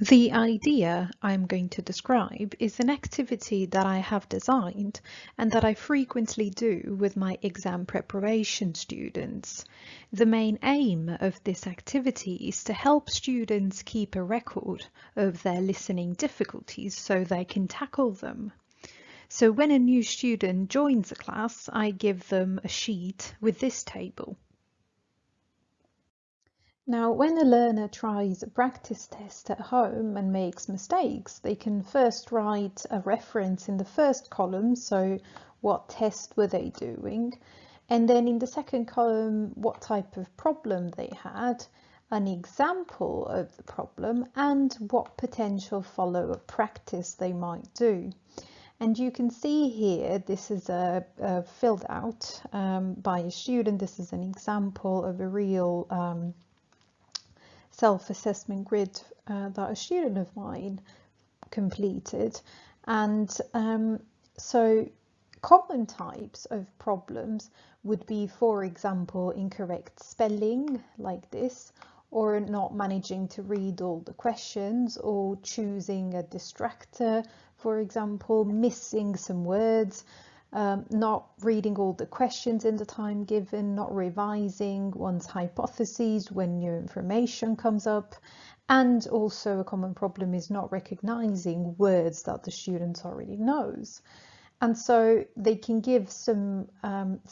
The idea I'm going to describe is an activity that I have designed and that I frequently do with my exam preparation students. The main aim of this activity is to help students keep a record of their listening difficulties so they can tackle them. So when a new student joins a class, I give them a sheet with this table. Now, when a learner tries a practice test at home and makes mistakes, they can first write a reference in the first column, so what test were they doing, and then in the second column, what type of problem they had, an example of the problem, and what potential follow-up practice they might do. And you can see here, this is filled out by a student. This is an example of a real self-assessment grid that a student of mine completed. And so common types of problems would be, for example, incorrect spelling like this, or not managing to read all the questions, or choosing a distractor, for example, missing some words, not reading all the questions in the time given, not revising one's hypotheses when new information comes up, and also a common problem is not recognizing words that the student already knows. And so they can give some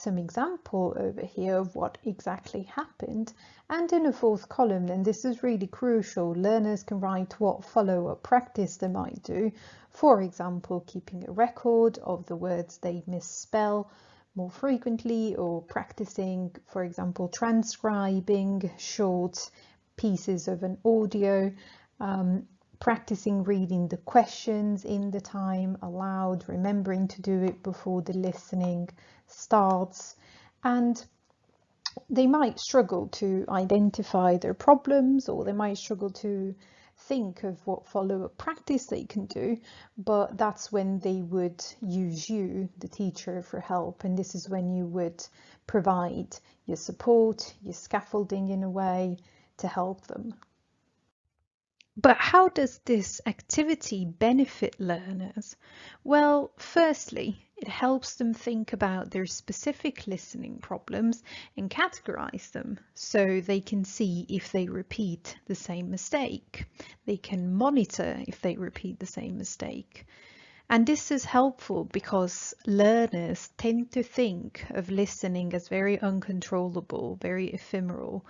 example over here of what exactly happened. And in a fourth column, and this is really crucial, learners can write what follow-up practice they might do. For example, keeping a record of the words they misspell more frequently, or practicing, for example, transcribing short pieces of an audio, practicing reading the questions in the time allowed, remembering to do it before the listening starts. And they might struggle to identify their problems, or they might struggle to think of what follow-up practice they can do, but that's when they would use you, the teacher, for help. And this is when you would provide your support, your scaffolding in a way to help them. But how does this activity benefit learners? Well, firstly, it helps them think about their specific listening problems and categorize them so they can see if they repeat the same mistake. They can monitor if they repeat the same mistake. And this is helpful because learners tend to think of listening as very uncontrollable, very ephemeral,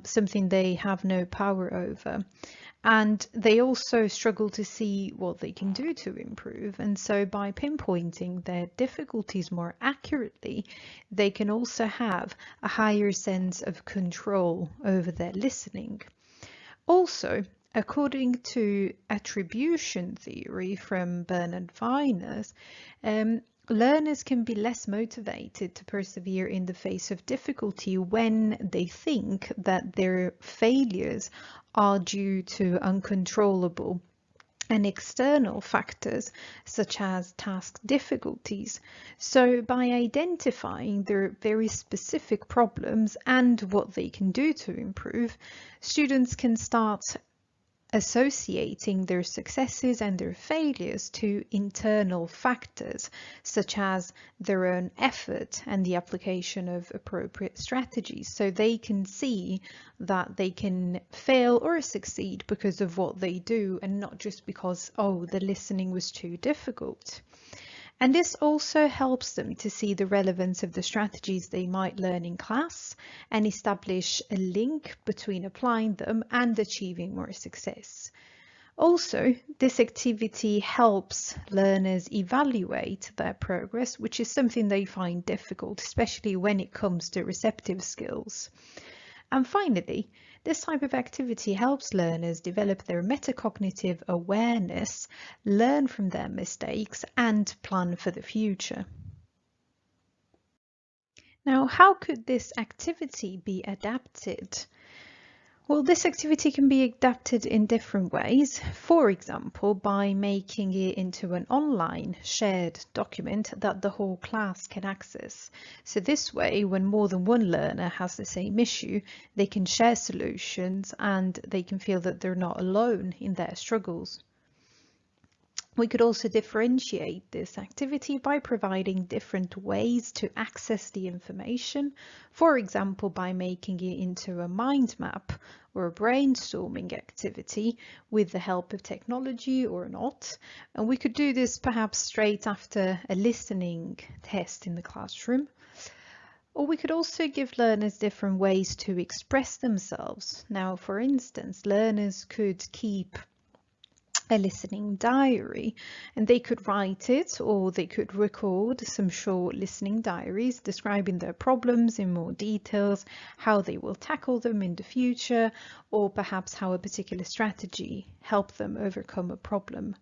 something they have no power over. And they also struggle to see what they can do to improve. And so by pinpointing their difficulties more accurately, they can also have a higher sense of control over their listening. Also, according to attribution theory from Bernard Weiners, learners can be less motivated to persevere in the face of difficulty when they think that their failures are due to uncontrollable and external factors such as task difficulties. So by identifying their very specific problems and what they can do to improve, students can start associating their successes and their failures to internal factors such as their own effort and the application of appropriate strategies, so they can see that they can fail or succeed because of what they do and not just because, oh, the listening was too difficult. And this also helps them to see the relevance of the strategies they might learn in class and establish a link between applying them and achieving more success. Also, this activity helps learners evaluate their progress, which is something they find difficult, especially when it comes to receptive skills. And finally, this type of activity helps learners develop their metacognitive awareness, learn from their mistakes, and plan for the future. Now, how could this activity be adapted? Well, this activity can be adapted in different ways. For example, by making it into an online shared document that the whole class can access. So this way, when more than one learner has the same issue, they can share solutions and they can feel that they're not alone in their struggles. We could also differentiate this activity by providing different ways to access the information, for example, by making it into a mind map or a brainstorming activity with the help of technology or not. And we could do this perhaps straight after a listening test in the classroom. Or we could also give learners different ways to express themselves. Now, for instance, learners could keep a listening diary, and they could write it or they could record some short listening diaries describing their problems in more details, how they will tackle them in the future, or perhaps how a particular strategy helped them overcome a problem.